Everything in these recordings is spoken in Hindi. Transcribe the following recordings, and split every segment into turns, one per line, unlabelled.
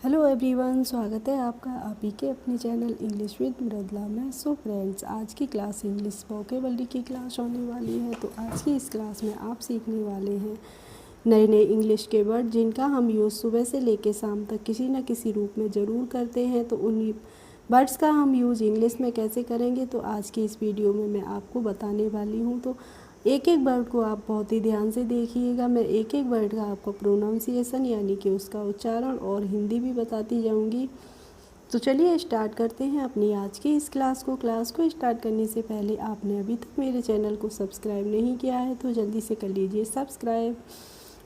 हेलो एवरीवन, स्वागत है आपका आप ही के अपने चैनल इंग्लिश विद मृदुला में। सो फ्रेंड्स, आज की क्लास इंग्लिश वोकेबलरी की क्लास होने वाली है। तो आज की इस क्लास में आप सीखने वाले हैं नए नए इंग्लिश के वर्ड जिनका हम यूज़ सुबह से लेकर शाम तक किसी न किसी रूप में ज़रूर करते हैं। तो उन्हीं वर्ड्स का हम यूज़ इंग्लिश में कैसे करेंगे, तो आज की इस वीडियो में मैं आपको बताने वाली हूँ। तो एक एक वर्ड को आप बहुत ही ध्यान से देखिएगा। मैं एक एक वर्ड का आपको प्रोनाउंसिएशन यानी कि उसका उच्चारण और हिंदी भी बताती जाऊंगी। तो चलिए स्टार्ट करते हैं अपनी आज की इस क्लास को स्टार्ट करने से पहले आपने अभी तक मेरे चैनल को सब्सक्राइब नहीं किया है तो जल्दी से कर लीजिए सब्सक्राइब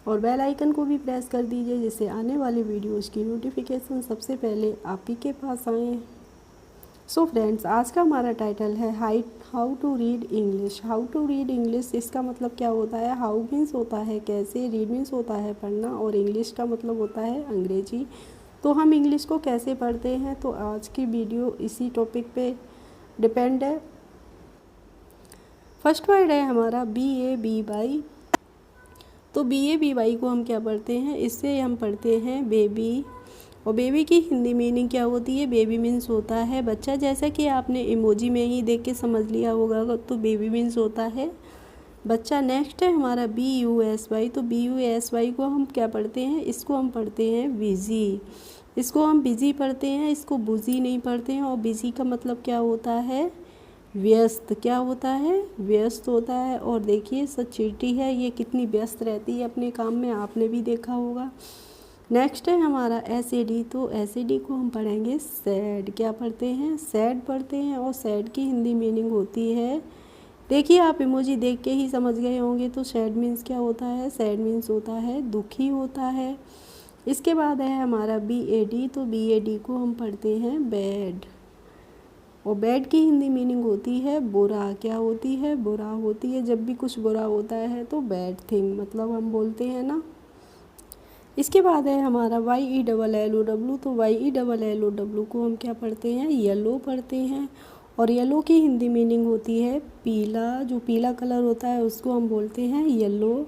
और बेल आइकन को भी प्रेस कर दीजिए, जिससे आने वाले वीडियोज़ की नोटिफिकेशन सबसे पहले आप ही के पास आए। सो फ्रेंड्स, आज का हमारा टाइटल है how to read English. How to read English, इसका मतलब क्या होता है। हाउ मीन्स होता है कैसे, रीड मीन्स होता है पढ़ना, और इंग्लिश का मतलब होता है अंग्रेजी। तो हम इंग्लिश को कैसे पढ़ते हैं, तो आज की वीडियो इसी टॉपिक पे डिपेंड है। फर्स्ट वर्ड है हमारा BABY। तो BABY को हम क्या पढ़ते हैं, इससे हम पढ़ते हैं बेबी। और बेबी की हिंदी मीनिंग क्या होती है। बेबी मीन्स होता है बच्चा, जैसा कि आपने इमोजी में ही देख के समझ लिया होगा। तो बेबी मीन्स होता है बच्चा। नेक्स्ट है हमारा BUSY। तो BUSY को हम क्या पढ़ते हैं, इसको हम पढ़ते हैं बिज़ी। इसको हम बिज़ी पढ़ते हैं, इसको बुज़ी नहीं पढ़ते हैं। और बिज़ी का मतलब क्या होता है, व्यस्त। क्या होता है, व्यस्त होता है। और देखिए चींटी है, ये कितनी व्यस्त रहती है अपने काम में, आपने भी देखा होगा। नेक्स्ट है हमारा SAD। तो SAD को हम पढ़ेंगे सैड। क्या पढ़ते हैं, सैड पढ़ते हैं। और सैड की हिंदी मीनिंग होती है, देखिए आप इमोजी देख के ही समझ गए होंगे। तो सैड मीन्स क्या होता है, सैड मीन्स होता है दुखी होता है। इसके बाद है हमारा BAD। तो BAD को हम पढ़ते हैं बैड। और बैड की हिंदी मीनिंग होती है बुरा। क्या होती है, बुरा होती है। जब भी कुछ बुरा होता है तो बैड थिंग मतलब हम बोलते हैं ना। इसके बाद है हमारा YELLOW। तो YELLOW को हम क्या पढ़ते हैं, येलो पढ़ते हैं। और येलो की हिंदी मीनिंग होती है पीला। जो पीला कलर होता है उसको हम बोलते हैं येलो।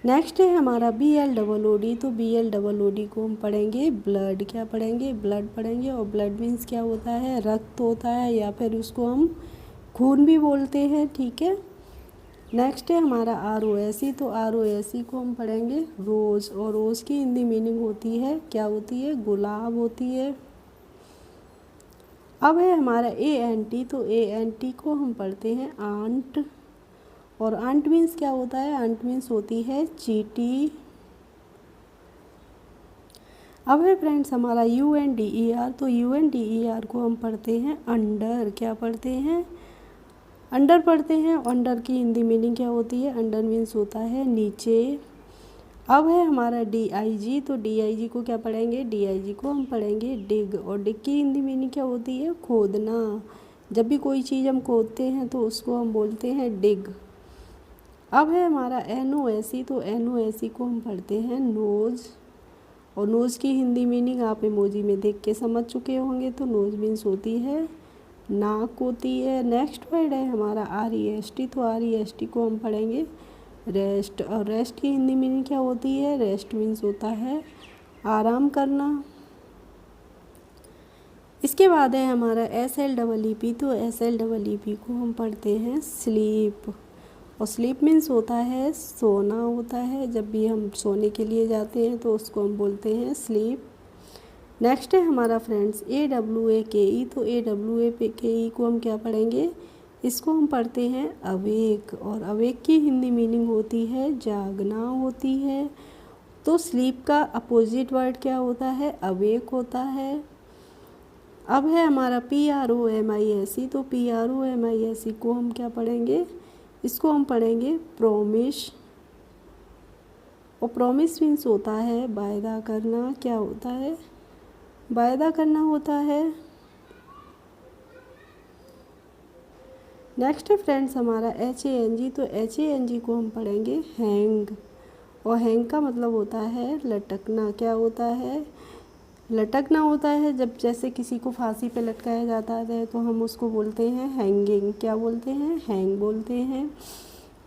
नेक्स्ट है हमारा BLOOD। तो BLOOD को हम पढ़ेंगे ब्लड। क्या पढ़ेंगे, ब्लड पढ़ेंगे। और ब्लड मीन्स क्या होता है, रक्त होता है, या फिर उसको हम खून भी बोलते हैं, ठीक है। नेक्स्ट है हमारा ROSE। तो ROSE को हम पढ़ेंगे रोज़। और रोज़ की हिंदी मीनिंग होती है, क्या होती है, गुलाब होती है। अब है हमारा ANT। तो ANT को हम पढ़ते हैं आंट। और आंट मीन्स क्या होता है, आंट मीन्स होती है चींटी। अब है फ्रेंड्स हमारा UNDER। तो UNDER को हम पढ़ते हैं अंडर। क्या पढ़ते हैं, अंडर पढ़ते हैं। अंडर की हिंदी मीनिंग क्या होती है, अंडर मीन्स होता है नीचे। अब है हमारा DIG। तो DIG को क्या पढ़ेंगे, DIG को हम पढ़ेंगे डिग। और डिग की हिंदी मीनिंग क्या होती है, खोदना। जब भी कोई चीज़ हम खोदते हैं तो उसको हम बोलते हैं डिग। अब है हमारा NOSE। तो NOSE को हम पढ़ते हैं नोज़। और नोज़ की हिंदी मीनिंग आप इमोजी में देख के समझ चुके होंगे। तो नोज़ मीन्स होती है नाक होती है। नेक्स्ट वर्ड है हमारा REST। तो REST को हम पढ़ेंगे रेस्ट। और रेस्ट की हिंदी मीनिंग क्या होती है, रेस्ट मीन्स होता है आराम करना। इसके बाद है हमारा SLEEP। तो SLEEP को हम पढ़ते हैं स्लीप। और स्लीप मीन्स होता है सोना होता है। जब भी हम सोने के लिए जाते हैं तो उसको हम बोलते हैं स्लीप। नेक्स्ट है हमारा फ्रेंड्स AWAKE। तो AWAKE को हम क्या पढ़ेंगे, इसको हम पढ़ते हैं अवेक। और अवेक की हिंदी मीनिंग होती है जागना होती है। तो स्लीप का अपोजिट वर्ड क्या होता है, अवेक होता है। अब है हमारा PROMISE। तो PROMISE को हम क्या पढ़ेंगे, इसको हम पढ़ेंगे प्रॉमिस। और प्रॉमिस मीन्स होता है वायदा करना। क्या होता है, वायदा करना होता है। नेक्स्ट है फ्रेंड्स हमारा HANG। तो HANG को हम पढ़ेंगे हैंग। और हैंग का मतलब होता है लटकना। क्या होता है, लटकना होता है। जब जैसे किसी को फांसी पे लटकाया जाता है तो हम उसको बोलते हैं हैंगिंग। क्या बोलते हैं, हैंग बोलते हैं।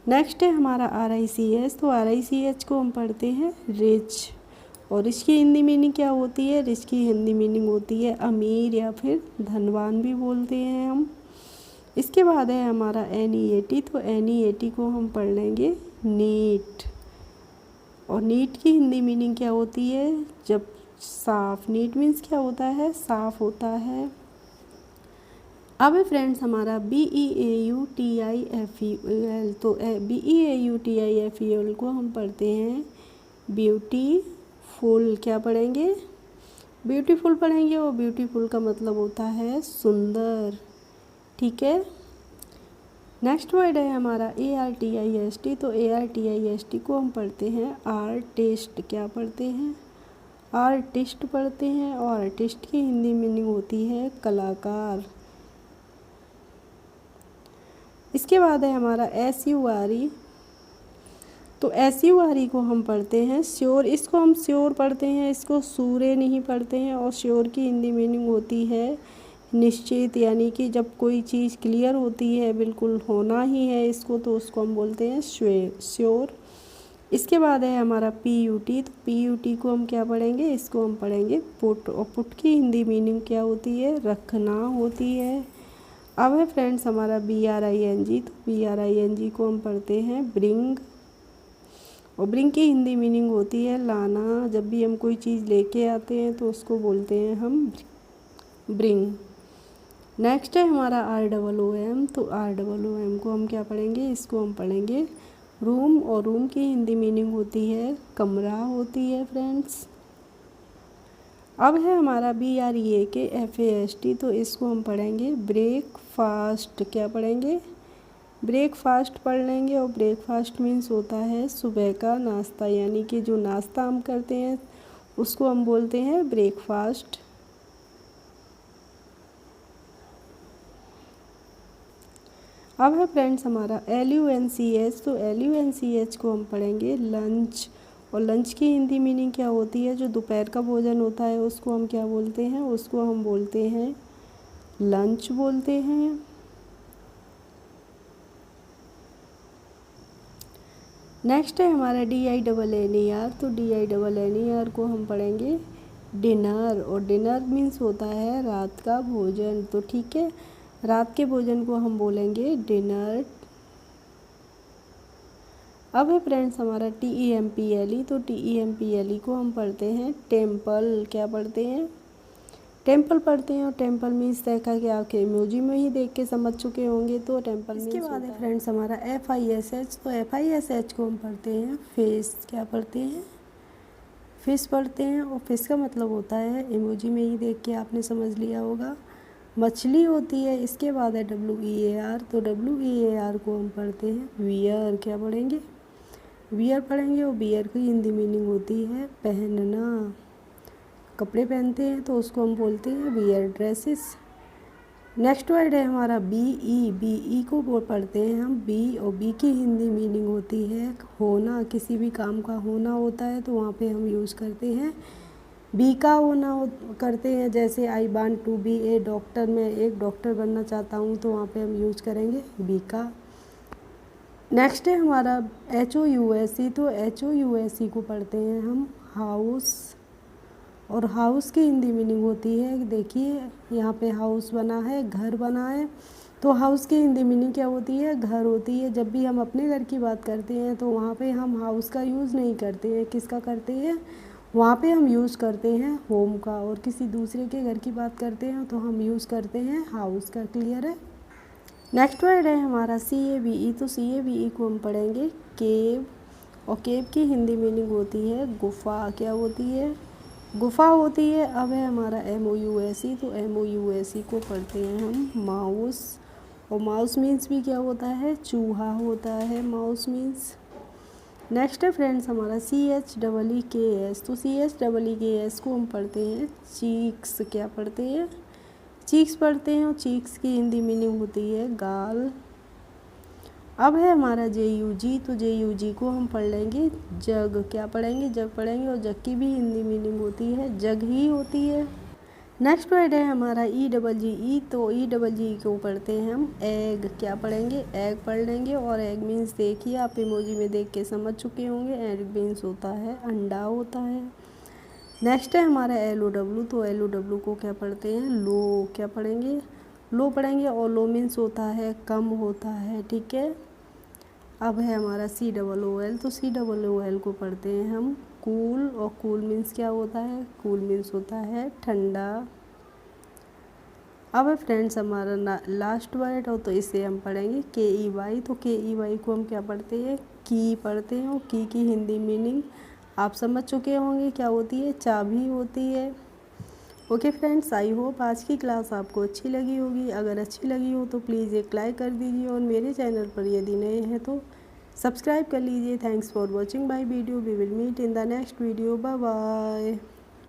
नेक्स्ट है हमारा RICH। तो RICH को हम पढ़ते हैं रिच। और रिच की हिंदी मीनिंग क्या होती है? रिच की हिंदी मीनिंग होती है अमीर या फिर धनवान भी बोलते हैं हम। इसके बाद है हमारा NEAT, तो NEAT को हम पढ़ लेंगे नीट। और नीट की हिंदी मीनिंग क्या होती है? जब साफ, नीट मीन्स क्या होता है? साफ होता है। अब है फ्रेंड्स हमारा BEAUTIFUL, तो BEAUTIFUL को हम पढ़ते हैं ब्यूटीफुल। क्या पढ़ेंगे? ब्यूटीफुल पढ़ेंगे, और ब्यूटीफुल का मतलब होता है सुंदर। ठीक है। नेक्स्ट वर्ड है हमारा ARTIST, तो ARTIST को हम पढ़ते हैं आर्टिस्ट। क्या पढ़ते हैं? आर्टिस्ट पढ़ते हैं, और आर्टिस्ट की हिंदी मीनिंग होती है कलाकार। इसके बाद है हमारा SURE, तो SURE को हम पढ़ते हैं श्योर। इसको हम श्योर पढ़ते हैं, इसको सूरे नहीं पढ़ते हैं। और श्योर की हिंदी मीनिंग होती है निश्चित, यानी कि जब कोई चीज़ क्लियर होती है, बिल्कुल होना ही है इसको, तो उसको हम बोलते हैं श्योर। इसके बाद है हमारा PUT, तो PUT को हम क्या पढ़ेंगे? इसको हम पढ़ेंगे पुट, और पुट की हिंदी मीनिंग क्या होती है? रखना होती है। अब है फ्रेंड्स हमारा BRING, तो BRING को हम पढ़ते हैं ब्रिंग, और ब्रिंग की हिंदी मीनिंग होती है लाना। जब भी हम कोई चीज़ लेके आते हैं तो उसको बोलते हैं हम ब्रिंग। नेक्स्ट है हमारा ROOM, तो ROOM को हम क्या पढ़ेंगे? इसको हम पढ़ेंगे रूम, और रूम की हिंदी मीनिंग होती है कमरा होती है फ्रेंड्स। अब है हमारा BREAKFAST, तो इसको हम पढ़ेंगे ब्रेकफास्ट। क्या पढ़ेंगे? ब्रेकफास्ट पढ़ लेंगे, और ब्रेकफास्ट मीन्स होता है सुबह का नाश्ता, यानी कि जो नाश्ता हम करते हैं उसको हम बोलते हैं ब्रेकफास्ट। अब है फ्रेंड्स हमारा LUNCH, तो LUNCH को हम पढ़ेंगे लंच, और लंच की हिंदी मीनिंग क्या होती है? जो दोपहर का भोजन होता है उसको हम क्या बोलते हैं? उसको हम बोलते हैं लंच बोलते हैं। नेक्स्ट है हमारा DINNER, तो DINNER को हम पढ़ेंगे डिनर, और डिनर मीन्स होता है रात का भोजन। तो ठीक है, रात के भोजन को हम बोलेंगे डिनर। अब है फ्रेंड्स हमारा TEMPLE, तो TEMPLE को हम पढ़ते हैं टेम्पल। क्या पढ़ते हैं? टेम्पल पढ़ते हैं, और टेम्पल मीन्स देखा कि आपके इमोजी में ही देख के समझ चुके होंगे, तो टेम्पल मीन्स। इसके बाद है फ्रेंड्स हमारा FISH, तो FISH को हम पढ़ते हैं फिश। क्या पढ़ते हैं? फिश पढ़ते हैं, और फिश का मतलब होता है, इमोजी में ही देख के आपने समझ लिया होगा, मछली होती है। इसके बाद है WEAR, तो WEAR को हम पढ़ते हैं वियर। क्या पढ़ेंगे? वियर पढ़ेंगे, और वियर की हिंदी मीनिंग होती है पहनना। कपड़े पहनते हैं तो उसको हम बोलते हैं वियर ड्रेसेस। नेक्स्ट वर्ड है हमारा BE को पढ़ते हैं हम बी, और बी की हिंदी मीनिंग होती है होना। किसी भी काम का होना होता है तो वहाँ पे हम यूज़ करते हैं बी का होना करते हैं। जैसे I want to be a doctor, मैं एक डॉक्टर बनना चाहता हूँ, तो वहाँ पे हम यूज़ करेंगे बी का। नेक्स्ट है हमारा HOUSE, तो HOUSE को पढ़ते हैं हम हाउस, और हाउस की हिंदी मीनिंग होती है, देखिए यहाँ पे हाउस बना है, घर बना है, तो हाउस की हिंदी मीनिंग क्या होती है? घर होती है। जब भी हम अपने घर की बात करते हैं तो वहाँ पे हम हाउस का यूज़ नहीं करते हैं, किसका करते हैं? वहाँ पे हम यूज़ करते हैं होम का, और किसी दूसरे के घर की बात करते हैं तो हम यूज़ करते हैं हाउस का। क्लियर है? नेक्स्ट वर्ड है हमारा CAVE, तो CAVE को हम पढ़ेंगे केव, और केव की हिंदी मीनिंग होती है गुफा। क्या होती है? गुफा होती है। अब है हमारा MOUSE, तो MOUSE को पढ़ते हैं हम माउस, और माउस मीन्स भी क्या होता है? चूहा होता है माउस मीन्स। नेक्स्ट है फ्रेंड्स हमारा CHEEKS, तो CHEEKS को हम पढ़ते हैं चीक्स। क्या पढ़ते हैं? चीक्स पढ़ते हैं, और चीक्स की हिंदी मीनिंग होती है गाल। अब है हमारा JUG, तो JUG को हम पढ़ लेंगे जग। क्या पढ़ेंगे? जग पढ़ेंगे, और जग की भी हिंदी मीनिंग होती है जग ही होती है। नेक्स्ट वर्ड है हमारा EGGE, तो EGGE को पढ़ते हैं हम एग। क्या पढ़ेंगे? एग पढ़ लेंगे, और एग मीन्स देखिए आप इमोजी में देख के समझ चुके होंगे, एग मीन्स होता है अंडा होता है। नेक्स्ट है हमारा LOW। तो LOW को क्या पढ़ते हैं, लो। क्या पढ़ेंगे, लो पढ़ेंगे। और लो मीन्स होता है कम होता है, ठीक है। अब है हमारा COOL। तो COOL को पढ़ते हैं हम कूल। और कूल मीन्स क्या होता है, कूल मीन्स होता है ठंडा। अब है फ्रेंड्स हमारा लास्ट वर्ड, और तो इसे हम पढ़ेंगे KEY। तो KEY को हम क्या पढ़ते हैं, की पढ़ते हैं। और की हिंदी मीनिंग आप समझ चुके होंगे क्या होती है, चाबी होती है। ओके फ्रेंड्स, आई होप आज की क्लास आपको अच्छी लगी होगी। अगर अच्छी लगी हो तो प्लीज़ एक लाइक कर दीजिए, और मेरे चैनल पर यदि नए हैं तो सब्सक्राइब कर लीजिए। Thanks for watching my video. We will meet in the next video. Bye bye.